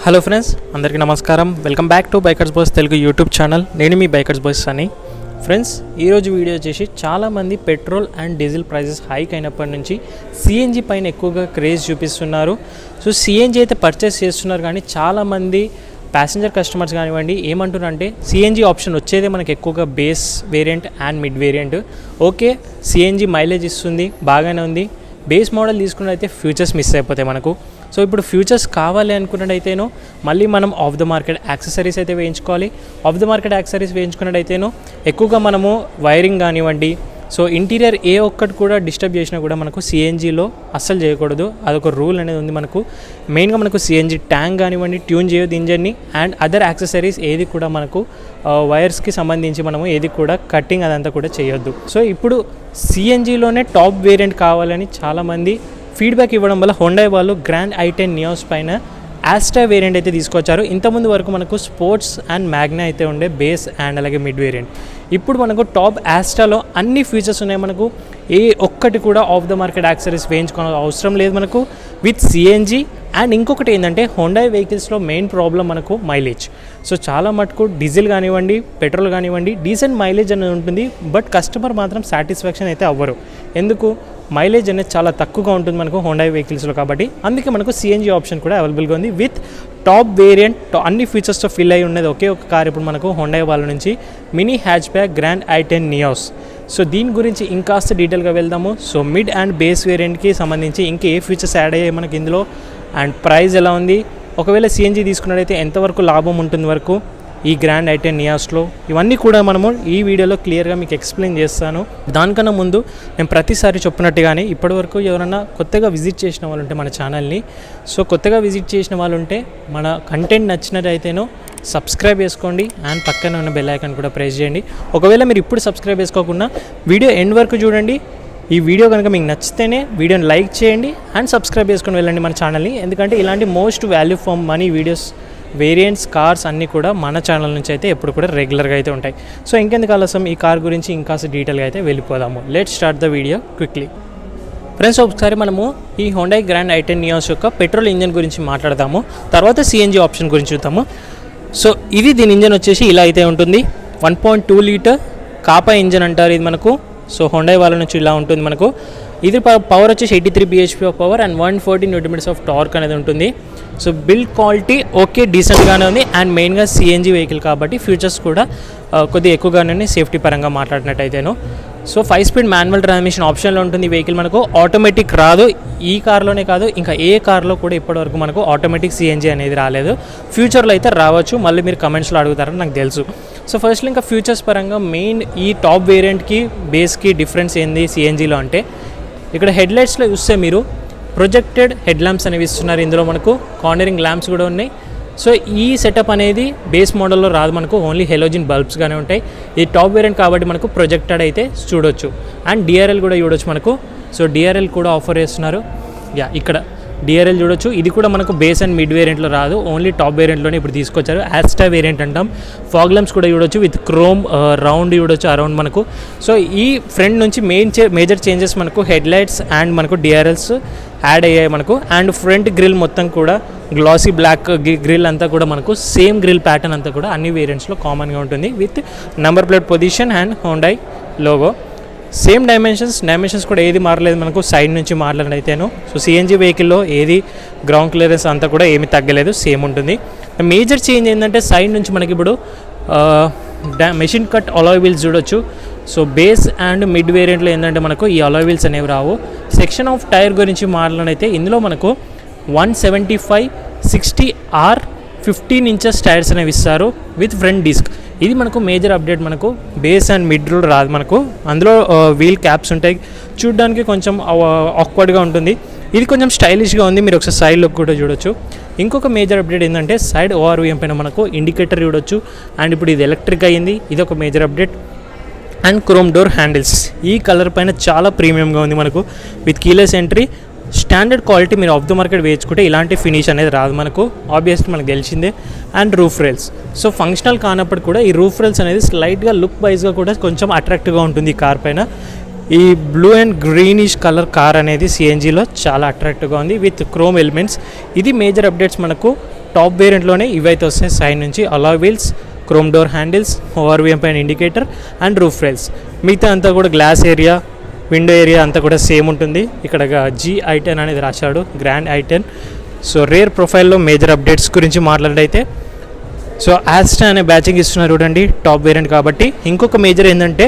Hello friends, అందరికీ నమస్కారం. Welcome back to bikers boys Telugu YouTube channel. నేను మీ బైకర్స్ బాయ్స్ అని. ఫ్రెండ్స్, ఈరోజు వీడియో వచ్చేసి చాలామంది petrol and diesel prices hike అయినప్పటి నుంచి సిఎన్జి పైన ఎక్కువగా క్రేజ్ చూపిస్తున్నారు. సో సిఎన్జి అయితే పర్చేస్ చేస్తున్నారు, కానీ చాలామంది ప్యాసింజర్ కస్టమర్స్ కానివ్వండి ఏమంటున్నారంటే సిఎన్జి ఆప్షన్ వచ్చేదే మనకి ఎక్కువగా base variant and mid variant. Okay, CNG mileage ఇస్తుంది, బాగానే ఉంది. బేస్ మోడల్ తీసుకున్నట్టయితే ఫ్యూచర్స్ మిస్ అయిపోతాయి మనకు. సో ఇప్పుడు ఫ్యూచర్స్ కావాలి అనుకున్నట్టయితేనో మళ్ళీ మనం ఆఫ్ ద మార్కెట్ యాక్సెసరీస్ అయితే వేయించుకోవాలి. ఆఫ్ ద మార్కెట్ యాక్సెసరీస్ వేయించుకున్నట్టయితేనో ఎక్కువగా మనము వైరింగ్ కానివ్వండి, సో ఇంటీరియర్ ఏ ఒక్కటి కూడా డిస్టర్బ్ చేసినా కూడా మనకు సిఎన్జిలో అస్సలు చేయకూడదు. అదొక రూల్ అనేది ఉంది మనకు. మెయిన్గా మనకు సిఎన్జి ట్యాంక్ కానివ్వండి ట్యూన్ చేయొద్దు ఇంజన్ని, అండ్ అదర్ యాక్సెసరీస్ ఏది కూడా మనకు వైర్స్కి సంబంధించి మనము ఏది కూడా కట్టింగ్ అదంతా కూడా చేయొద్దు. సో ఇప్పుడు సిఎన్జిలోనే టాప్ వేరియంట్ కావాలని చాలామంది ఫీడ్బ్యాక్ ఇవ్వడం వల్ల హోండాయ్ వాళ్ళు గ్రాండ్ i10 నియోస్ పైన ఆస్ట్రా వేరియంట్ అయితే తీసుకొచ్చారు. ఇంతకుముందు వరకు మనకు స్పోర్ట్స్ అండ్ మ్యాగ్నా అయితే ఉండే బేస్ అండ్ అలాగే మిడ్ వేరియంట్. ఇప్పుడు మనకు టాప్ ఆస్ట్రాలో అన్ని ఫీచర్స్ ఉన్నాయి. మనకు ఏ ఒక్కటి కూడా ఆఫ్ ద మార్కెట్ యాక్సెసరీస్ వేయించుకోవాల్సిన అవసరం లేదు మనకు విత్ సిఎన్జి. అండ్ ఇంకొకటి ఏంటంటే హోండాయ్ వెహికల్స్లో మెయిన్ ప్రాబ్లం మనకు మైలేజ్. సో చాలా మటుకు డీజిల్ కానివ్వండి పెట్రోల్ కానివ్వండి డీసెంట్ మైలేజ్ అనేది ఉంటుంది, బట్ కస్టమర్ మాత్రం సాటిస్ఫాక్షన్ అయితే అవ్వరు. ఎందుకు? మైలేజ్ అనేది చాలా తక్కువగా ఉంటుంది మనకు హోండాయ్ వెహికల్స్లో. కాబట్టి అందుకే మనకు సిఎన్జి ఆప్షన్ కూడా అవైలబుల్గా ఉంది విత్ టాప్ వేరియంట్ అన్ని ఫీచర్స్తో ఫిల్ అయి ఉన్నది ఒకే ఒక కార్ ఇప్పుడు మనకు హోండాయ్ వాళ్ళ నుంచి mini hatch back grand i10 Nios. So దీని గురించి ఇంకాస్త డీటెయిల్గా వెళ్దాము. సో మిడ్ అండ్ బేస్ వేరియంట్కి సంబంధించి ఇంకా ఏ ఫీచర్స్ యాడ్ అయ్యాయి మనకి ఇందులో, అండ్ ప్రైస్ ఎలా ఉంది, ఒకవేళ సిఎన్జి తీసుకున్నట్టయితే ఎంతవరకు లాభం ఉంటుంది వరకు ఈ గ్రాండ్ i10 నియాస్లో, ఇవన్నీ కూడా మనము ఈ వీడియోలో క్లియర్గా మీకు ఎక్స్ప్లెయిన్ చేస్తాను. దానికన్నా ముందు నేను ప్రతిసారి చెప్పినట్టుగానే ఇప్పటివరకు ఎవరైనా కొత్తగా విజిట్ చేసిన వాళ్ళు ఉంటే మన ఛానల్ని, సో కొత్తగా విజిట్ చేసిన వాళ్ళు ఉంటే మన కంటెంట్ నచ్చినట్టయితేనో సబ్స్క్రైబ్ చేసుకోండి అండ్ పక్కన ఉన్న బెల్ ఐకాన్ కూడా ప్రెస్ చేయండి. ఒకవేళ మీరు ఇప్పుడు సబ్స్క్రైబ్ చేసుకోకుండా వీడియో ఎండ్ వరకు చూడండి. ఈ వీడియో కనుక మీకు నచ్చితేనే వీడియోని లైక్ చేయండి అండ్ సబ్స్క్రైబ్ చేసుకొని వెళ్ళండి మన ఛానల్ని. ఎందుకంటే ఇలాంటి most value for money videos variants cars అన్నీ కూడా మన ఛానల్ నుంచి అయితే ఎప్పుడు కూడా రెగ్యులర్గా అయితే ఉంటాయి. సో ఇంకెందుకు ఆలస్యం, ఈ కార్ గురించి ఇంకాస్త డీటెయిల్గా అయితే వెళ్ళిపోదాము. Let's start the video quickly. Friends, ఒకసారి మనము ఈ హోండాయ్ గ్రాండ్ i10 నియోస్ యొక్క పెట్రోల్ ఇంజన్ గురించి మాట్లాడదాము, తర్వాత సిఎన్జి ఆప్షన్ గురించి చూద్దాము. సో ఇది దీని ఇంజన్ వచ్చేసి ఇలా అయితే ఉంటుంది. 1.2 లీటర్ కాపా ఇంజన్ అంటారు ఇది మనకు. సో హోండాయ్ వాళ్ళ నుంచి ఇలా ఉంటుంది మనకు. ఇది పవర్ వచ్చేసి 83 bhp of power and 140 Nm of torque అనేది ఉంటుంది. సో బిల్డ్ క్వాలిటీ ఓకే, డీసెంట్గానే ఉంది. అండ్ మెయిన్గా సిఎన్జి వెహికల్ కాబట్టి ఫ్యూచర్స్ కూడా కొద్దిగా ఎక్కువగానే సేఫ్టీ పరంగా మాట్లాడినట్టయితేను. సో 5 స్పీడ్ మాన్యువల్ ట్రాన్స్మిషన్ ఆప్షన్లో ఉంటుంది ఈ వెహికల్ మనకు. ఆటోమేటిక్ రాదు, ఈ కార్లోనే కాదు ఇంకా ఏ కార్లో కూడా ఇప్పటివరకు మనకు ఆటోమేటిక్ సిఎన్జి అనేది రాలేదు. ఫ్యూచర్లో అయితే రావచ్చు, మళ్ళీ మీరు కమెంట్స్లో అడుగుతారని నాకు తెలుసు. సో ఫస్ట్లో ఇంకా ఫ్యూచర్స్ పరంగా మెయిన్ ఈ టాప్ వేరియంట్కి బేస్కి డిఫరెన్స్ ఏంది సిఎన్జిలో అంటే, ఇక్కడ హెడ్లైట్స్లో చూస్తే మీరు ప్రొజెక్టెడ్ హెడ్ ల్యాంప్స్ అనేవి ఇస్తున్నారు. ఇందులో మనకు కార్నరింగ్ ల్యాంప్స్ కూడా ఉన్నాయి. సో ఈ సెటప్ అనేది బేస్ మోడల్లో రాదు మనకు, ఓన్లీ హెలోజిన్ బల్బ్స్గానే ఉంటాయి. ఈ టాప్ వేరియంట్ కాబట్టి మనకు ప్రొజెక్టెడ్ అయితే చూడొచ్చు. అండ్ డిఆర్ఎల్ కూడా చూడొచ్చు మనకు. సో డిఆర్ఎల్ కూడా ఆఫర్ చేస్తున్నారు. ఇక్కడ డిఆర్ఎల్ చూడొచ్చు. ఇది కూడా మనకు బేస్ అండ్ మిడ్ వేరియంట్లో రాదు, ఓన్లీ టాప్ వేరియంట్లోనే ఇప్పుడు తీసుకొచ్చారు. ఆస్ట్రా వేరియంట్ అంటాం. ఫాగ్ ల్యాంప్స్ కూడా చూడొచ్చు విత్ క్రోమ్ రౌండ్ చూడొచ్చు అరౌండ్ మనకు. సో ఈ ఫ్రంట్ నుంచి మేజర్ చేంజెస్ మనకు హెడ్ లైట్స్ అండ్ మనకు డిఆర్ఎల్స్ యాడ్ అయ్యాయి మనకు. అండ్ ఫ్రంట్ గ్రిల్ మొత్తం కూడా గ్లాసీ బ్లాక్ గ్రిల్ అంతా కూడా మనకు సేమ్ గ్రిల్ ప్యాటర్న్ అంతా కూడా అన్ని వేరియంట్స్లో కామన్గా ఉంటుంది with number plate position and Hyundai logo. Same dimensions కూడా ఏది మారలేదు మనకు, సైడ్ నుంచి మారలేదైతేను. సో సిఎన్జి వెహికల్లో ఏది గ్రౌండ్ క్లియరెన్స్ అంతా కూడా ఏమీ తగ్గలేదు, సేమ్ ఉంటుంది. మేజర్ చేంజ్ ఏంటంటే సైడ్ నుంచి మనకి ఇప్పుడు మెషిన్ కట్ అలాయ్ వీల్స్ చూడొచ్చు. సో బేస్ అండ్ మిడ్ వేరియంట్లో ఏంటంటే మనకు ఈ అలాయ్ వీల్స్ అనేవి రావు. సెక్షన్ ఆఫ్ టైర్ గురించి మాట్లాడినైతే ఇందులో మనకు 175/60R 15 inches టైర్స్ అనేవి ఇస్తారు విత్ ఫ్రంట్ డిస్క్. ఇది మనకు మేజర్ అప్డేట్. మనకు బేస్ అండ్ మిడ్ రాదు మనకు. అందులో వీల్ క్యాప్స్ ఉంటాయి, చూడడానికి కొంచెం ఆక్వర్డ్గా ఉంటుంది. ఇది కొంచెం స్టైలిష్గా ఉంది, మీరు ఒకసారి సైడ్ లుక్ కూడా చూడొచ్చు. ఇంకొక మేజర్ అప్డేట్ ఏంటంటే సైడ్ ఓఆర్వీఎం పైన మనకు ఇండికేటర్ చూడొచ్చు. అండ్ ఇప్పుడు ఇది ఎలక్ట్రిక్ అయ్యింది, ఇది ఒక major update. And chrome door handles ఈ కలర్ పైన చాలా ప్రీమియంగా ఉంది మనకు with keyless entry. Standard quality మీరు ఆఫ్ ద మార్కెట్ వేయించుకుంటే ఇలాంటి ఫినిష్ అనేది రాదు మనకు, ఆబ్వియస్లీ మనకు తెలిసిందే. And roof rails so functional కానప్పుడు కూడా ఈ రూఫ్ రైల్స్ అనేది స్లైట్గా లుక్ వైజ్గా కూడా కొంచెం అట్రాక్టివ్గా ఉంటుంది ఈ కార్ పైన. ఈ blue and greenish colour car అనేది సిఎన్జిలో చాలా అట్రాక్టివ్గా ఉంది విత్ క్రోమ్ ఎలిమెంట్స్. ఇది మేజర్ అప్డేట్స్ మనకు టాప్ వేరియంట్లోనే ఇవైతే వస్తాయి. సైడ్ నుంచి alloy wheels, chrome door handles, ORVM పైన ఇండికేటర్ అండ్ రూఫ్ రైల్స్. మిగతా అంతా కూడా గ్లాస్ ఏరియా, విండో ఏరియా అంతా కూడా సేమ్ ఉంటుంది. ఇక్కడ GI10 అనేది రాశాడు, గ్రాండ్ i10. సో రేర్ ప్రొఫైల్లో మేజర్ అప్డేట్స్ గురించి మాట్లాడైతే సో ఆస్ట్రా అనే బ్యాచింగ్ ఇస్తున్నారు చూడండి, టాప్ వేరియంట్ కాబట్టి. ఇంకొక మేజర్ ఏంటంటే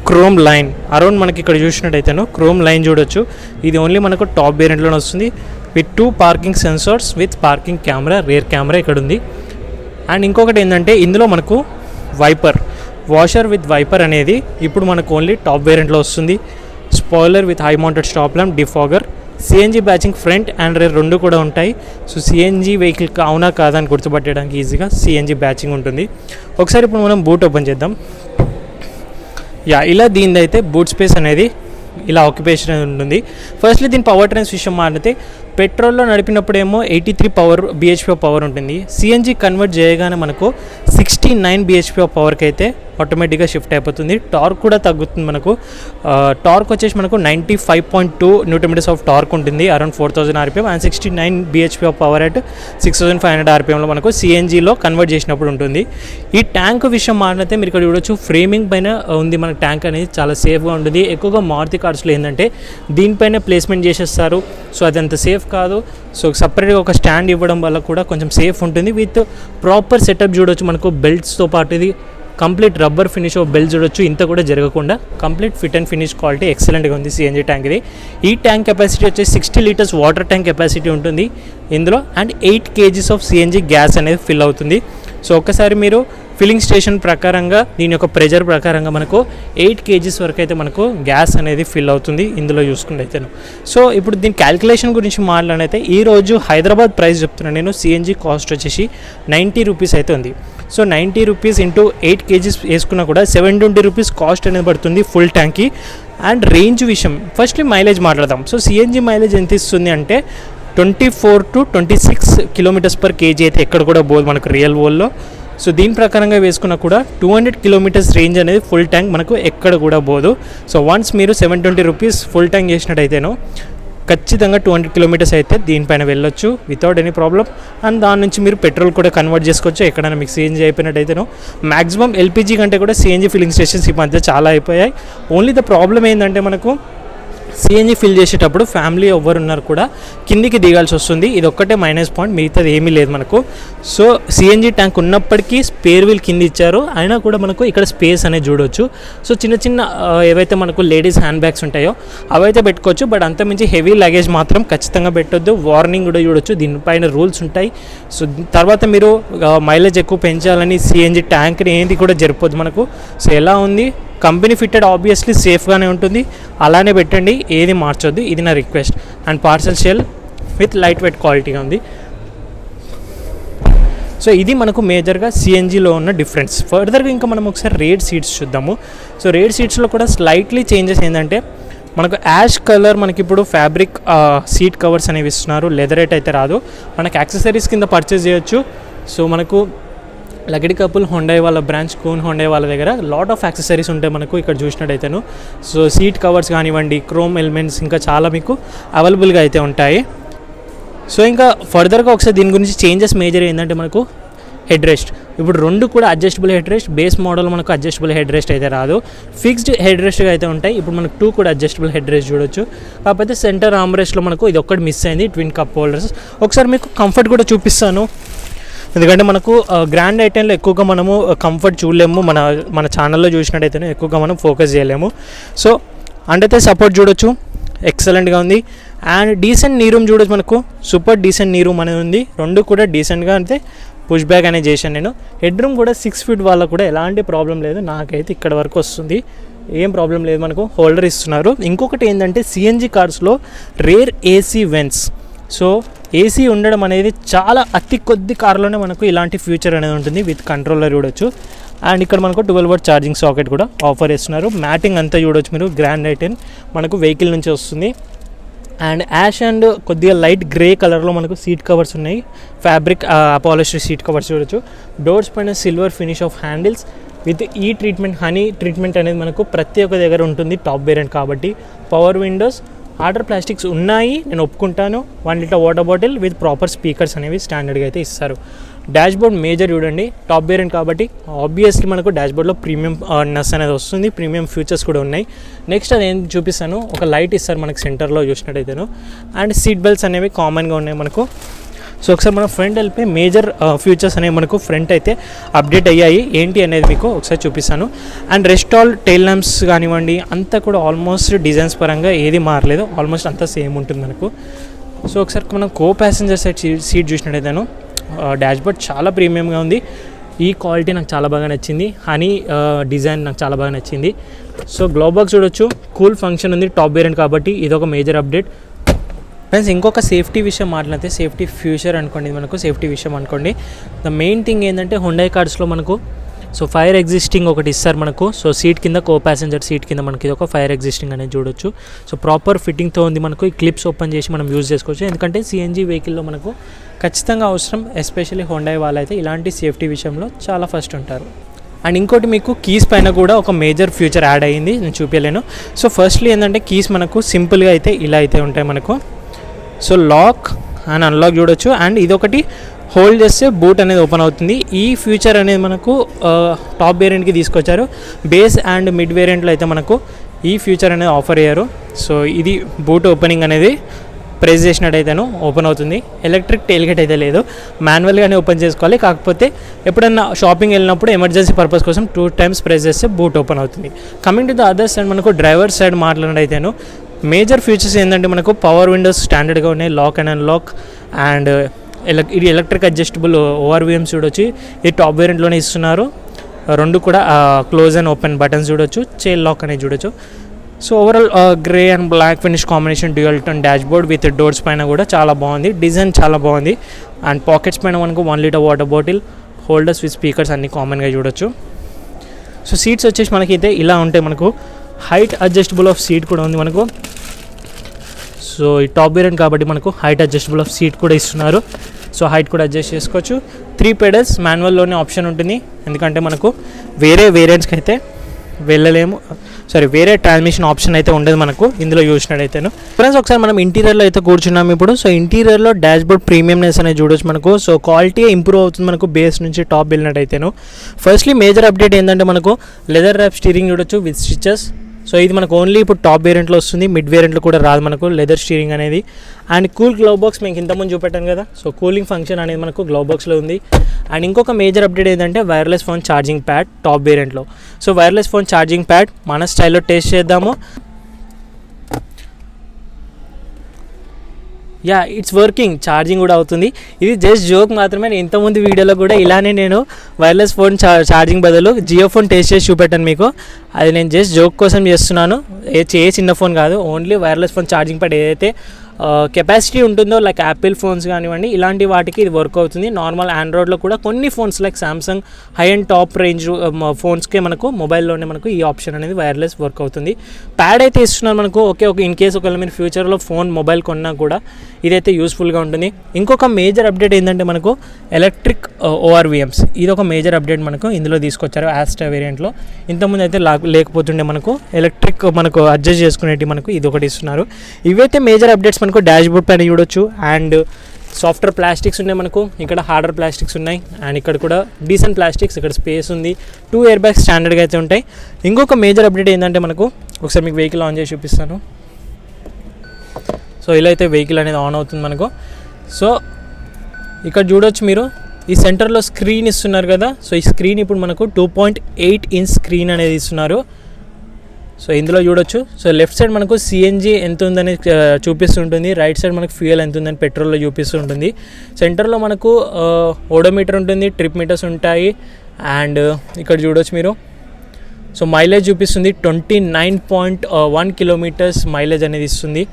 క్రోమ్ లైన్ అరౌండ్ మనకి ఇక్కడ చూసినట్టయితేను క్రోమ్ లైన్ చూడొచ్చు. ఇది ఓన్లీ మనకు టాప్ వేరియంట్లోనే వస్తుంది with 2 parking sensors with parking camera, rear camera ఇక్కడ ఉంది. అండ్ ఇంకొకటి ఏంటంటే ఇందులో మనకు వైపర్, వాషర్ విత్ వైపర్ అనేది ఇప్పుడు మనకు ఓన్లీ టాప్ వేరియంట్లో వస్తుంది. Spoiler with high mounted stop lamp, defogger, CNG బ్యాచింగ్ front and rare రెండు కూడా ఉంటాయి. సో CNG వెహికల్ అవునా కాదా అని గుర్తుపట్టడానికి ఈజీగా CNG బ్యాచింగ్ ఉంటుంది. ఒకసారి ఇప్పుడు మనం బూట్ ఓపెన్ చేద్దాం. ఇలా దీని అయితే బూట్ స్పేస్ అనేది ఇలా ఆక్యుపేషన్ ఉంటుంది. ఫస్ట్లీ దీని పవర్ ట్రైన్స్ విషయం మాట్లాడితే పెట్రోల్లో నడిపినప్పుడేమో 83 bhp పవర్ ఉంటుంది. CNG కన్వర్ట్ చేయగానే మనకు 69 bhp పవర్కి అయితే ఆటోమేటిక్గా షిఫ్ట్ అయిపోతుంది. టార్క్ కూడా తగ్గుతుంది. మనకు టార్క్ వచ్చేసి మనకు 95.2 Nm ఆఫ్ టార్క్ ఉంటుంది, around 4000 RPM. And 69 bhp of power at 6500 RPMలో మనకు CNGలో కన్వర్ట్ చేసినప్పుడు ఉంటుంది. ఈ ట్యాంక్ విషయం మాట్లాడితే మీరు ఇక్కడ చూడొచ్చు, ఫ్రేమింగ్ పైన ఉంది మన ట్యాంక్ అనేది, చాలా సేఫ్గా ఉంటుంది. ఎక్కువగా మారుతి కార్స్లో ఏంటంటే దీనిపైన ప్లేస్మెంట్ చేసేస్తారు, సో అది అంత సేఫ్ కాదు. సో సపరేట్గా ఒక స్టాండ్ ఇవ్వడం వల్ల కూడా కొంచెం సేఫ్ ఉంటుంది. విత్ ప్రాపర్ సెటప్ చూడొచ్చు, మనకు బెల్ట్స్తో పాటు ఇది complete rubber finish off belt చూడొచ్చు. ఇంత కూడా జరగకుండా complete fit and finish quality ఎక్సలెంట్గా ఉంది CNG ట్యాంక్ ఇది. ఈ ట్యాంక్ కెపాసిటీ వచ్చేసి 60 లీటర్స్ వాటర్ ట్యాంక్ కెపాసిటీ ఉంటుంది ఇందులో. And 8 kgs of CNG gas అనేది ఫిల్ అవుతుంది. సో ఒక్కసారి మీరు ఫిల్లింగ్ స్టేషన్ ప్రకారంగా దీని యొక్క ప్రెజర్ ప్రకారంగా మనకు 8 kgs వరకు అయితే మనకు గ్యాస్ అనేది ఫిల్ అవుతుంది ఇందులో చూసుకుంటే అయితే. సో ఇప్పుడు దీని క్యాల్కులేషన్ గురించి మాట్లాడితే ఈరోజు హైదరాబాద్ ప్రైస్ చెప్తున్నాను నేను. CNG కాస్ట్ వచ్చేసి 90 రూపీస్ అయితే ఉంది. సో 90 రూపీస్ ఇంటూ 8 kgs వేసుకున్నా కూడా 720 రూపీస్ కాస్ట్ అనేది పడుతుంది ఫుల్ ట్యాంక్కి. అండ్ రేంజ్ విషయం ఫస్ట్లీ మైలేజ్ మాట్లాడదాం. సో CNG మైలేజ్ ఎంత ఇస్తుంది అంటే 24 to 26 km/kg అయితే ఎక్కడ కూడా పోదు మనకు రియల్ వరల్డ్లో. సో దీని ప్రకారంగా వేసుకున్నా కూడా 200 km రేంజ్ అనేది ఫుల్ ట్యాంక్ మనకు ఎక్కడ కూడా పోదు. సో వన్స్ మీరు 720 రూపీస్ ఫుల్ ట్యాంక్ చేసినట్టయితేనో ఖచ్చితంగా 200 km అయితే దీనిపైన వెళ్ళొచ్చు వితౌట్ ఎనీ ప్రాబ్లం. అండ్ దాని నుంచి మీరు పెట్రోల్ కూడా కన్వర్ట్ చేసుకోవచ్చు ఎక్కడైనా మీకు CNG అయిపోయినట్టయితేనో. మ్యాక్సిమం LPG కంటే కూడా CNG ఫిల్లింగ్ స్టేషన్స్ ఈ మధ్య చాలా అయిపోయాయి. ఓన్లీ ద ప్రాబ్లం ఏంటంటే మనకు CNG ఫిల్ చేసేటప్పుడు ఫ్యామిలీ ఎవరున్నారు కూడా కిందికి దిగాల్సి వస్తుంది. ఇది ఒక్కటే మైనస్ పాయింట్, మిగతాది ఏమీ లేదు మనకు. సో CNG ట్యాంక్ ఉన్నప్పటికీ స్పేర్ వీల్ కింద ఇచ్చారు, అయినా కూడా మనకు ఇక్కడ స్పేస్ అనేది చూడవచ్చు. సో చిన్న చిన్న ఏవైతే మనకు లేడీస్ హ్యాండ్ బ్యాగ్స్ ఉంటాయో అవైతే పెట్టుకోవచ్చు, బట్ అంతమించి హెవీ లగేజ్ మాత్రం ఖచ్చితంగా పెట్టొద్దు. వార్నింగ్ కూడా చూడొచ్చు, దీనిపైన రూల్స్ ఉంటాయి. సో తర్వాత మీరు మైలేజ్ ఎక్కువ పెంచాలని CNG ట్యాంక్ని ఏంటి కూడా జరిపోద్దు మనకు. సో ఎలా ఉంది, కంపెనీ ఫిట్టెడ్ ఆబ్వియస్లీ సేఫ్గానే ఉంటుంది, అలానే పెట్టండి, ఏది మార్చొద్దు, ఇది నా request. And parcel shell with light weight క్వాలిటీగా ఉంది. సో ఇది మనకు మేజర్గా CNGలో ఉన్న డిఫరెన్స్. ఫర్దర్గా ఇంకా మనం ఒకసారి రేర్ సీట్స్ చూద్దాము. సో రేర్ సీట్స్లో కూడా స్లైట్లీ చేంజెస్ ఏంటంటే మనకు యాష్ కలర్ మనకి ఇప్పుడు ఫ్యాబ్రిక్ సీట్ కవర్స్ అనేవి ఇస్తున్నారు, లెదర్ అయితే రాదు. మనకు యాక్సెసరీస్ కింద పర్చేస్ చేయొచ్చు. సో మనకు లగడి కపుల్ హుండై వాళ్ళ బ్రాంచ్ కూన్ హుండై వాళ్ళ దగ్గర లాట్ ఆఫ్ యాక్సెసరీస్ ఉంటాయి మనకు ఇక్కడ చూసినట్టయితేను. సో సీట్ కవర్స్ కానివ్వండి, క్రోమ్ ఎలిమెంట్స్ ఇంకా చాలా మీకు అవైలబుల్గా అయితే ఉంటాయి. సో ఇంకా ఫర్దర్గా ఒకసారి దీని గురించి చేంజెస్ మేజర్ ఏంటంటే మనకు హెడ్ రెస్ట్ ఇప్పుడు రెండు కూడా adjustable head rest. Base model మనకు అడ్జస్టబుల్ హెడ్ రెస్ట్ అయితే రాదు, ఫిక్స్డ్ హెడ్ రెస్ట్గా అయితే ఉంటాయి. ఇప్పుడు మనకు 2 కూడా అడ్జస్టబుల్ హెడ్ రెస్ట్ చూడొచ్చు. కాకపోతే సెంటర్ ఆర్మ్ రెస్ట్లో మనకు ఇది ఒక్కటి మిస్ అయింది, ట్విన్ కప్ హోల్డర్స్. ఒకసారి మీకు కంఫర్ట్ కూడా చూపిస్తాను, ఎందుకంటే మనకు గ్రాండ్ ఐటెంలో ఎక్కువగా మనము కంఫర్ట్ చూడలేము, మన ఛానల్లో చూసినట్టయితేనే ఎక్కువగా మనం ఫోకస్ చేయలేము. సో అంటే సపోర్ట్ చూడొచ్చు, ఎక్సలెంట్గా ఉంది. అండ్ డీసెంట్ నీ రూమ్ చూడొచ్చు, మనకు సూపర్ డీసెంట్ నీ రూమ్ అనేది ఉంది. రెండు కూడా డీసెంట్గా అంటే పుష్ బ్యాక్ అనేది చేశాను నేను. హెడ్ రూమ్ కూడా 6 feet వాళ్ళకు కూడా ఎలాంటి ప్రాబ్లం లేదు, నాకైతే ఇక్కడ వరకు వస్తుంది, ఏం ప్రాబ్లం లేదు. మనకు హోల్డర్ ఇస్తున్నారు. ఇంకొకటి ఏంటంటే CNG కార్స్లో rear AC vents. So AC ఉండడం అనేది చాలా అతి కొద్ది కార్లోనే మనకు ఇలాంటి ఫ్యూచర్ అనేది ఉంటుంది, విత్ కంట్రోలర్ చూడొచ్చు. అండ్ ఇక్కడ మనకు 12V ఛార్జింగ్ సాకెట్ కూడా ఆఫర్ చేస్తున్నారు. మ్యాటింగ్ అంతా చూడొచ్చు మీరు, గ్రాండ్ ఐటెన్ మనకు వెహికల్ నుంచి వస్తుంది. అండ్ యాష్ అండ్ కొద్దిగా లైట్ గ్రే కలర్లో మనకు సీట్ కవర్స్ ఉన్నాయి, ఫ్యాబ్రిక్ పాలిస్టర్ సీట్ కవర్స్ చూడొచ్చు. డోర్స్ పైన silver finish off handles with ఈ ట్రీట్మెంట్, హనీ ట్రీట్మెంట్ అనేది మనకు ప్రతి ఒక్క దగ్గర ఉంటుంది టాప్ వేరియంట్ కాబట్టి. పవర్ విండోస్, హార్డర్ ప్లాస్టిక్స్ ఉన్నాయి, నేను ఒప్పుకుంటాను. 1 litre water bottle with proper speakers అనేవి స్టాండర్డ్గా అయితే ఇస్తారు. డాష్ బోర్డ్ మేజర్ చూడండి, టాప్ వేరియంట్ కాబట్టి ఆబ్వియస్లీ మనకు డాష్ బోర్డ్లో ప్రీమియం నెస్ అనేది వస్తుంది, ప్రీమియం ఫీచర్స్ కూడా ఉన్నాయి. నెక్స్ట్ అది ఏం చూపిస్తాను, ఒక లైట్ ఇస్తారు మనకు సెంటర్లో చూసినట్టయితేను. అండ్ సీట్ బెల్ట్స్ అనేవి కామన్గా ఉన్నాయి మనకు. సో ఒకసారి మనం ఫ్రంట్ వెళ్ళిపోయి మేజర్ ఫీచర్స్ అనేవి మనకు ఫ్రంట్ అయితే అప్డేట్ అయ్యాయి, ఏంటి అనేది మీకు ఒకసారి చూపిస్తాను. And rest all tile lamps కానివ్వండి అంతా కూడా ఆల్మోస్ట్ డిజైన్స్ పరంగా ఏది మారలేదు, ఆల్మోస్ట్ అంతా సేమ్ ఉంటుంది మనకు. సో ఒకసారి మనం కో ప్యాసింజర్ సీట్ చూసినట్టయితేను డాష్ బోర్డ్ చాలా ప్రీమియంగా ఉంది. ఈ క్వాలిటీ నాకు చాలా బాగా నచ్చింది, హనీ డిజైన్ నాకు చాలా బాగా నచ్చింది. సో గ్లోవ్ బాక్స్ చూడొచ్చు, కూల్ ఫంక్షన్ ఉంది, టాప్ వేరియంట్ కాబట్టి ఇదొక మేజర్ అప్డేట్. ఫ్రెండ్స్ ఇంకొక సేఫ్టీ విషయం మాట్లాడితే, సేఫ్టీ ఫ్యూచర్ అనుకోండి, మనకు సేఫ్టీ విషయం అనుకోండి. ద మెయిన్ థింగ్ ఏంటంటే హుండై కార్స్లో మనకు సో ఫైర్ ఎగ్జిస్టింగ్ ఒకటి ఇస్తారు మనకు. సో సీట్ కింద కో ప్యాసింజర్ సీట్ కింద మనకి ఇది ఒక ఫైర్ ఎగ్జిస్టింగ్ అనేది చూడొచ్చు. సో ప్రాపర్ ఫిట్టింగ్తో ఉంది మనకు. ఈ క్లిప్స్ ఓపెన్ చేసి మనం యూజ్ చేసుకోవచ్చు, ఎందుకంటే సిఎన్జీ వెహికల్లో మనకు ఖచ్చితంగా అవసరం. ఎస్పెషల్లీ హుండై వాళ్ళైతే ఇలాంటి సేఫ్టీ విషయంలో చాలా ఫస్ట్ ఉంటారు. అండ్ ఇంకోటి మీకు కీస్ పైన కూడా ఒక మేజర్ ఫ్యూచర్ యాడ్ అయ్యింది, నేను చూపించలేను. సో ఫస్ట్లీ ఏంటంటే కీస్ మనకు సింపుల్గా అయితే ఇలా అయితే ఉంటాయి మనకు. సో లాక్ అండ్ అన్లాక్ చూడొచ్చు. అండ్ ఇదొకటి హోల్డ్ చేస్తే బూట్ అనేది ఓపెన్ అవుతుంది. ఈ ఫ్యూచర్ అనేది మనకు టాప్ వేరియంట్కి తీసుకొచ్చారు. బేస్ అండ్ మిడ్ వేరియంట్లో అయితే మనకు ఈ ఫ్యూచర్ అనేది ఆఫర్ అయ్యారు. సో ఇది బూట్ ఓపెనింగ్ అనేది ప్రెస్ చేసినట్టయితేను ఓపెన్ అవుతుంది. ఎలక్ట్రిక్ టెయిల్గేట్ అయితే లేదు, మాన్యువల్గానే ఓపెన్ చేసుకోవాలి. కాకపోతే ఎప్పుడన్నా షాపింగ్ వెళ్ళినప్పుడు ఎమర్జెన్సీ పర్పస్ కోసం 2 times ప్రెస్ చేస్తే బూట్ ఓపెన్ అవుతుంది. Coming to the other side మనకు డ్రైవర్ సైడ్ మాట్లాడినట్టయితేను మేజర్ ఫీచర్స్ ఏంటంటే మనకు పవర్ విండోస్ స్టాండర్డ్గా ఉన్నాయి, లాక్ అండ్ అన్లాక్. అండ్ ఇది ఎలక్ట్రిక్ అడ్జస్టబుల్ ఓఆర్విఎమ్స్ చూడొచ్చు, ఇది టాప్ వేరియంట్లోనే ఇస్తున్నారు. 2 కూడా క్లోజ్ అండ్ ఓపెన్ బటన్స్ చూడొచ్చు, చైన్ లాక్ అనేది చూడొచ్చు. So overall grey and black finish combination dual tone dashboard with doors పైన కూడా చాలా బాగుంది, డిజైన్ చాలా బాగుంది. అండ్ పాకెట్స్ పైన మనకు 1 litre water bottle, holders with speakers అన్ని కామన్గా చూడొచ్చు. సో సీట్స్ వచ్చేసి మనకి అయితే ఇలా ఉంటాయి. మనకు హైట్ అడ్జస్టబుల్ ఆఫ్ సీట్ కూడా ఉంది మనకు. సో ఈ టాప్ వేరియంట్ కాబట్టి మనకు హైట్ అడ్జస్టబుల్ ఆఫ్ సీట్ కూడా ఇస్తున్నారు. సో హైట్ కూడా అడ్జస్ట్ చేసుకోవచ్చు. 3 pedals మాన్యువల్లోనే ఆప్షన్ ఉంటుంది, ఎందుకంటే మనకు వేరే వేరియంట్స్కి అయితే వెళ్ళలేము. వేరే ట్రాన్స్మిషన్ ఆప్షన్ అయితే ఉండదు మనకు ఇందులో చూసినట్టయితేను. ఫ్రెండ్స్ ఒకసారి మనం ఇంటీరియర్లో అయితే కూర్చున్నాము ఇప్పుడు. సో ఇంటీరియర్లో డాష్ బోర్డ్ ప్రీమియంనెస్ అనేది చూడొచ్చు మనకు. సో క్వాలిటీ ఇంప్రూవ్ అవుతుంది మనకు బేస్ నుంచి టాప్ వెళ్ళినట్టయితేను. ఫస్ట్లీ మేజర్ అప్డేట్ ఏంటంటే మనకు లెదర్ ర్యాప్ స్టీరింగ్ చూడొచ్చు విత్ స్టిచెస్. సో ఇది మనకు ఓన్లీ ఇప్పుడు టాప్ వేరియంట్లో వస్తుంది, మిడ్ వేరియంట్లో కూడా రాదు మనకు లెదర్ స్టీరింగ్ అనేది. అండ్ కూల్ గ్లవ్ బాక్స్ మీకు ఇంతకుముందు చూపెట్టాను కదా, సో కూలింగ్ ఫంక్షన్ అనేది మనకు గ్లవ్ బాక్స్లో ఉంది. అండ్ ఇంకొక మేజర్ అప్డేట్ ఏంటంటే wireless phone charging pad top వేరియంట్లో. So wireless phone charging pad మన స్టైల్లో టేస్ట్ చేద్దాము. యా, ఇట్స్ వర్కింగ్, ఛార్జింగ్ కూడా అవుతుంది. ఇది జస్ట్ జోక్ మాత్రమే. నేను ఇంతకుముందు వీడియోలో కూడా ఇలానే నేను వైర్లెస్ ఫోన్ ఛార్జింగ్ బదులు జియో ఫోన్ టేస్ట్ చేసి చూపెట్టాను మీకు. అది నేను జస్ట్ జోక్ కోసం చేస్తున్నాను, ఏ చిన్న ఫోన్ కాదు, only wireless phone charging pad ఏదైతే కెపాసిటీ ఉంటుందో లైక్ యాపిల్ ఫోన్స్ కానివ్వండి ఇలాంటి వాటికి ఇది వర్క్ అవుతుంది. నార్మల్ ఆండ్రాయిడ్లో కూడా కొన్ని phones like Samsung high and top range ఫోన్స్కే మనకు మొబైల్లోనే మనకు ఈ ఆప్షన్ అనేది వైర్లెస్ వర్క్ అవుతుంది. ప్యాడ్ అయితే ఇస్తున్నారు మనకు. ఓకే ఇన్ కేస్ ఒకవేళ మీరు ఫ్యూచర్లో ఫోన్ మొబైల్ కొన్నా కూడా ఇదైతే యూస్ఫుల్గా ఉంటుంది. ఇంకొక మేజర్ అప్డేట్ ఏంటంటే మనకు ఎలక్ట్రిక్ ఓఆర్విఎమ్స్, ఇది ఒక మేజర్ అప్డేట్ మనకు ఇందులో తీసుకొచ్చారు ఆస్ట్రా వేరియంట్లో. ఇంతకుముందు అయితే లేకపోతుండే మనకు ఎలక్ట్రిక్ మనకు అడ్జస్ట్ చేసుకునేవి మనకు ఇది ఒకటి ఇస్తున్నారు. ఇవైతే మేజర్ అప్డేట్స్ మనకు డాష్ బోర్డ్ పైన చూడొచ్చు. అండ్ సాఫ్ట్వేర్ ప్లాస్టిక్స్ ఉన్నాయి మనకు, ఇక్కడ హార్డర్ ప్లాస్టిక్స్ ఉన్నాయి. అండ్ ఇక్కడ కూడా డీసెంట్ ప్లాస్టిక్స్, ఇక్కడ స్పేస్ ఉంది. 2 ఎయిర్ బ్యాగ్స్ స్టాండర్డ్గా అయితే ఉంటాయి. ఇంకొక మేజర్ అప్డేట్ ఏంటంటే మనకు ఒకసారి మీకు వెహికల్ ఆన్ చేసి చూపిస్తాను. సో ఇలా అయితే వెహికల్ అనేది ఆన్ అవుతుంది మనకు. సో ఇక్కడ చూడొచ్చు మీరు, ఈ సెంటర్లో స్క్రీన్ ఇస్తున్నారు కదా. సో ఈ స్క్రీన్ ఇప్పుడు మనకు 2.8 inch స్క్రీన్ అనేది ఇస్తున్నారు. సో ఇందులో చూడొచ్చు. సో లెఫ్ట్ సైడ్ మనకు సిఎన్జీ ఎంత ఉందని చూపిస్తుంటుంది, రైట్ సైడ్ మనకు ఫ్యూయల్ ఎంత ఉందని పెట్రోల్లో చూపిస్తుంటుంది. సెంటర్లో మనకు ఓడోమీటర్ ఉంటుంది, ట్రిప్ మీటర్స్ ఉంటాయి. అండ్ ఇక్కడ చూడొచ్చు మీరు, సో మైలేజ్ చూపిస్తుంది 29.1 kilometers మైలేజ్ అనేది ఇస్తుంది.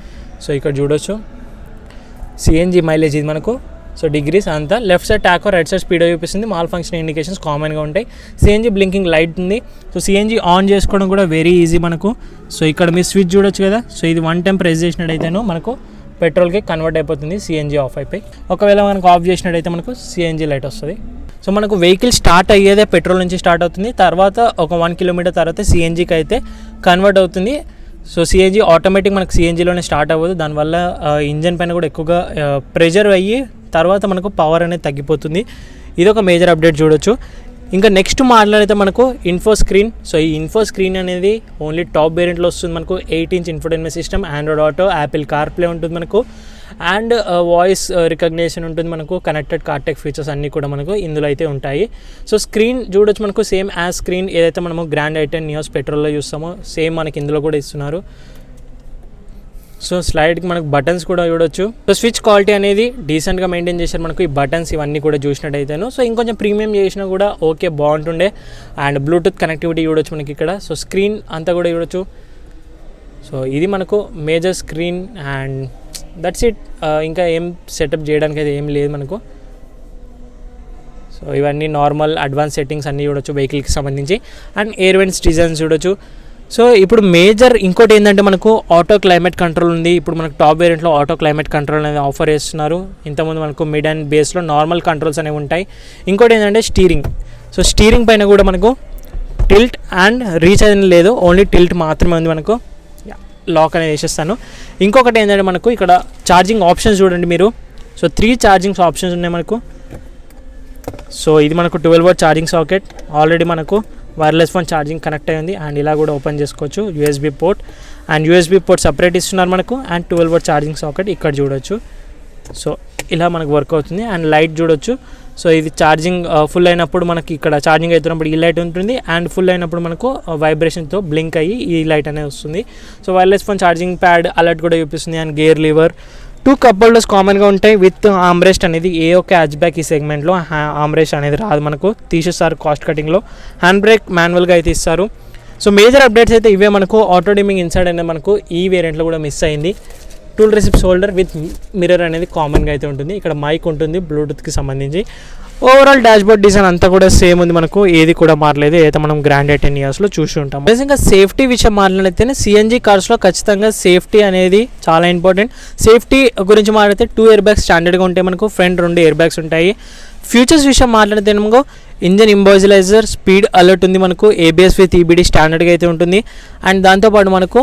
సో ఇక్కడ చూడొచ్చు సిఎన్జీ మైలేజ్ ఇది మనకు. సో డిగ్రీస్ అంతా left side Taco, right side speedo చూపిస్తుంది. మాల్ ఫంక్షన్ ఇండికేషన్స్ కామన్గా ఉంటాయి. సిఎన్జీ బ్లింకింగ్ లైట్ ఉంది. సో సిఎన్జీ ఆన్ చేసుకోవడం కూడా వెరీ ఈజీ మనకు. సో ఇక్కడ మీరు స్విచ్ చూడొచ్చు కదా. సో ఇది 1 time ప్రెస్ చేసినట్టయితేనో మనకు పెట్రోల్కి కన్వర్ట్ అయిపోతుంది, సిఎన్జీ ఆఫ్ అయిపోయి. ఒకవేళ మనకు ఆఫ్ చేసినట్టయితే మనకు సిఎన్జీ లైట్ వస్తుంది. సో మనకు వెహికల్ స్టార్ట్ అయ్యేదే పెట్రోల్ నుంచి స్టార్ట్ అవుతుంది, తర్వాత ఒక 1 kilometer తర్వాత సిఎన్జీకి అయితే కన్వర్ట్ అవుతుంది. సో సిఎన్జి ఆటోమేటిక్ మనకు సిఎన్జిలోనే స్టార్ట్ అవ్వదు, దానివల్ల ఇంజన్ పైన కూడా ఎక్కువగా ప్రెషర్ అయ్యి తర్వాత మనకు పవర్ అనేది తగ్గిపోతుంది. ఇది ఒక మేజర్ అప్డేట్ చూడొచ్చు. ఇంకా నెక్స్ట్ మాట్లాడితే మనకు ఇన్ఫో స్క్రీన్. సో ఈ ఇన్ఫో స్క్రీన్ అనేది ఓన్లీ టాప్ వేరియంట్లో వస్తుంది. మనకు 8 inch infotainment system, Android auto, Apple CarPlay ఉంటుంది మనకు, అండ్ వాయిస్ రికగ్నిషన్ ఉంటుంది మనకు, కనెక్టెడ్ కార్టెక్ ఫీచర్స్ అన్నీ కూడా మనకు ఇందులో అయితే ఉంటాయి. సో స్క్రీన్ చూడొచ్చు మనకు సేమ్ యాజ్ స్క్రీన్ ఏదైతే మనము గ్రాండ్ i10 నియోస్ పెట్రోల్లో చూస్తామో సేమ్ మనకి ఇందులో కూడా ఇస్తున్నారు. సో స్లైడ్కి మనకు బటన్స్ కూడా చూడొచ్చు. సో స్విచ్ క్వాలిటీ అనేది డీసెంట్గా మెయింటైన్ చేశారు మనకు, ఈ బటన్స్ ఇవన్నీ కూడా చూసినట్టయితేను. సో ఇంకొంచెం ప్రీమియం చేసినా కూడా ఓకే బాగుంటుండే. అండ్ బ్లూటూత్ కనెక్టివిటీ చూడొచ్చు మనకి ఇక్కడ. సో స్క్రీన్ అంతా కూడా చూడొచ్చు. సో ఇది మనకు major screen and that's it. ఇంకా ఏం సెటప్ చేయడానికి అయితే ఏం లేదు మనకు. సో ఇవన్నీ నార్మల్ అడ్వాన్స్ సెట్టింగ్స్ అన్నీ చూడొచ్చు వెహికల్కి సంబంధించి. అండ్ ఎయిర్ వెంట్స్ డిజైన్స్ చూడొచ్చు. సో ఇప్పుడు మేజర్ ఇంకోటి ఏంటంటే మనకు ఆటో క్లైమేట్ కంట్రోల్ ఉంది. ఇప్పుడు మనకు టాప్ వేరియంట్లో ఆటో క్లైమేట్ కంట్రోల్ అనేది ఆఫర్ చేస్తున్నారు. ఇంతకుముందు మనకు మిడ్ అండ్ బేస్లో నార్మల్ కంట్రోల్స్ అనేవి ఉంటాయి. ఇంకోటి ఏంటంటే స్టీరింగ్. సో స్టీరింగ్ పైన కూడా మనకు టిల్ట్ అండ్ రీచ్ అనేది లేదు, ఓన్లీ టిల్ట్ మాత్రమే ఉంది మనకు. లాక్ అనేది వేసేస్తాను. ఇంకొకటి ఏంటంటే మనకు ఇక్కడ ఛార్జింగ్ ఆప్షన్స్ చూడండి మీరు. సో 3 ఛార్జింగ్ ఆప్షన్స్ ఉన్నాయి మనకు. సో ఇది మనకు 12 వాట్ ఛార్జింగ్ సాకెట్, ఆల్రెడీ మనకు వైర్లెస్ ఫోన్ ఛార్జింగ్ కనెక్ట్ అయ్యింది. అండ్ ఇలా కూడా ఓపెన్ చేసుకోవచ్చు. USB port and USB port separate ఇస్తున్నారు మనకు. అండ్ 12 వాట్ ఛార్జింగ్ సాకెట్ ఇక్కడ చూడొచ్చు. సో ఇలా మనకు వర్క్ అవుతుంది. అండ్ లైట్ చూడొచ్చు. సో ఇది ఛార్జింగ్ ఫుల్ అయినప్పుడు మనకి ఇక్కడ ఛార్జింగ్ అవుతున్నప్పుడు ఈ లైట్ ఉంటుంది, అండ్ ఫుల్ అయినప్పుడు మనకు వైబ్రేషన్తో బ్లింక్ అయ్యి ఈ లైట్ అనేది వస్తుంది. So wireless phone charging pad alert కూడా చూపిస్తుంది. And gear lever, 2 cup holders కామన్గా ఉంటాయి విత్ ఆమ్రెస్ట్ అనేది. ఏ ఒక్క హ్యాచ్ బ్యాక్ ఈ సెగ్మెంట్లో ఆమ్రెస్ట్ అనేది రాదు మనకు, తీసేస్తారు కాస్ట్ కటింగ్లో. హ్యాండ్ బ్రేక్ మాన్యువల్గా అయితే ఇస్తారు. సో మేజర్ అప్డేట్స్ అయితే ఇవే మనకు. ఆటో డిమింగ్ ఇన్సైడ్ అనేది మనకు ఈ వేరియంట్లో కూడా మిస్ అయింది. Tool receipts holder with mirror అనేది కామన్గా అయితే ఉంటుంది. ఇక్కడ మైక్ ఉంటుంది బ్లూటూత్కి సంబంధించి. ఓవరాల్ డాష్బోర్డ్ డిజైన్ అంతా కూడా సేమ్ ఉంది మనకు, ఏది కూడా మారలేదు ఏదైతే మనం గ్రాండ్ i10 నియోస్లో చూసి ఉంటాం. ఇంకా సేఫ్టీ విషయం మాట్లాడితేనే సిఎన్జి కార్స్లో ఖచ్చితంగా సేఫ్టీ అనేది చాలా ఇంపార్టెంట్. సేఫ్టీ గురించి మాట్లాడితే 2 ఎయిర్ బ్యాగ్స్ స్టాండర్డ్గా ఉంటాయి మనకు, ఫ్రంట్ 2 ఎయిర్ బ్యాగ్స్ ఉంటాయి. ఫ్యూచర్స్ విషయం మాట్లాడితే మనకు ఇంజన్ ఇంబాజిలైజర్, స్పీడ్ అలర్ట్ ఉంది మనకు, ఏబిఎస్ విత్ ఈబిడి స్టాండర్డ్గా అయితే ఉంటుంది. అండ్ దాంతోపాటు మనకు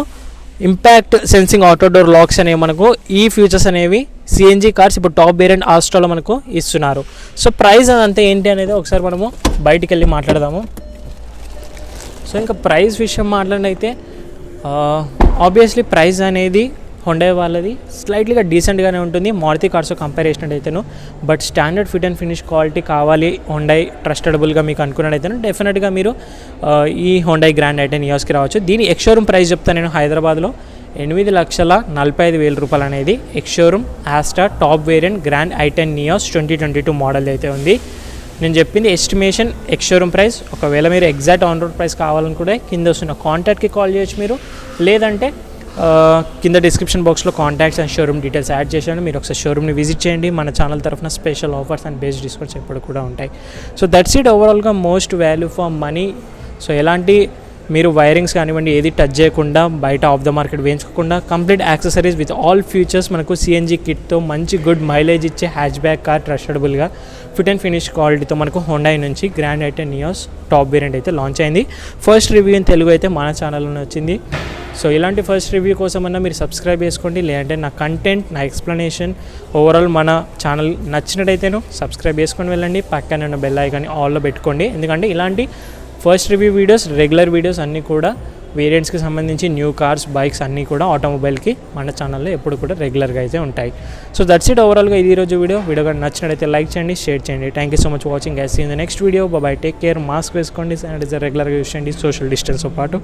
impact sensing auto door lakhs అనేవి మనకు, ఈ ఫీచర్స్ అనేవి సిఎన్జి కార్స్ ఇప్పుడు టాప్ వేరియంట్ ఆస్ట్రాలో మనకు ఇస్తున్నారు. సో ప్రైస్ అదంతా ఏంటి అనేది ఒకసారి మనము బయటికి వెళ్ళి మాట్లాడదాము. సో ఇంకా ప్రైస్ విషయం మాట్లాడినైతే ఆబ్వియస్లీ ప్రైస్ అనేది హోండా వాళ్ళది స్లైట్లీగా డీసెంట్గానే ఉంటుంది మారుతి కార్స్తో కంపేర్ చేసినట్టయితేను. But standard fit and finish quality కావాలి హోండా ట్రస్టబుల్గా మీకు అనుకున్నట్టయితేను డెఫినెట్గా మీరు ఈ హోండా గ్రాండ్ i10 నియోస్కి రావచ్చు. దీని ఎక్స్షోరూమ్ ప్రైస్ చెప్తాను నేను. హైదరాబాద్లో 8,45,000 రూపాయలు అనేది ex-showroom Asta top variant grand i10 Nios 2022 model అయితే ఉంది. నేను చెప్పింది ఎస్టిమేషన్ ఎక్స్షోరూమ్ ప్రైస్. ఒకవేళ మీరు ఎగ్జాక్ట్ ఆన్ రోడ్ ప్రైస్ కావాలనుకుంటే కింద వస్తున్న కాంటాక్ట్కి కాల్ చేయొచ్చు మీరు, లేదంటే కింద డిస్క్రిప్షన్ బాక్స్లో contacts and showroom details add చేశాను. మీరు ఒకసారి షోరూమ్ని విజిట్ చేయండి. మన ఛానల్ తరఫున special offers and based discounts ఎప్పుడు కూడా ఉంటాయి. So that's it. ఓవరాల్గా most value for money. So ఎలాంటి మీరు వైరింగ్స్ కానివ్వండి ఏది టచ్ చేయకుండా, బయట ఆఫ్ ద మార్కెట్ వేయించకుండా complete accessories with all features మనకు సిఎన్జి కిట్తో మంచి గుడ్ మైలేజ్ ఇచ్చే హ్యాచ్ బ్యాక్ కార్ ట్రస్టబుల్గా ఫిట్ అండ్ ఫినిష్ క్వాలిటీతో మనకు హోండా నుంచి grand i10 Nios top variant అయితే లాంచ్ అయింది. ఫస్ట్ రివ్యూ ఇన్ తెలుగు అయితే మన ఛానల్లోనే వచ్చింది. సో ఇలాంటి ఫస్ట్ రివ్యూ కోసమన్నా మీరు సబ్స్క్రైబ్ చేసుకోండి, లేదంటే నా కంటెంట్ నా ఎక్స్ప్లెనేషన్ ఓవరాల్ మన ఛానల్ నచ్చినట్టయితేను సబ్స్క్రైబ్ చేసుకొని వెళ్ళండి. పక్కన ఉన్న బెల్ ఐకాన్ ఆల్లో పెట్టుకోండి, ఎందుకంటే ఇలాంటి first review videos regular videos అన్నీ కూడా వేరియంట్స్కి సంబంధించి న్యూ కార్స్ బైక్స్ అన్నీ కూడా ఆటోమొబైల్కి మన ఛానల్లో ఎప్పుడు కూడా రెగ్యులర్గా అయితే ఉంటాయి. So that's it. ఓవరాల్గా ఇది ఈరోజు వీడియో కానీ నచ్చినట్టయితే లైక్ చేయండి, షేర్ చేయండి. Thank you so much watching. I see in the next video. Bye take care. Mask వేసుకోండి, శానిటైజర్ రెగ్యులర్గా యూస్ చేయండి, సోషల్ డిస్టెన్స్తో పాటు.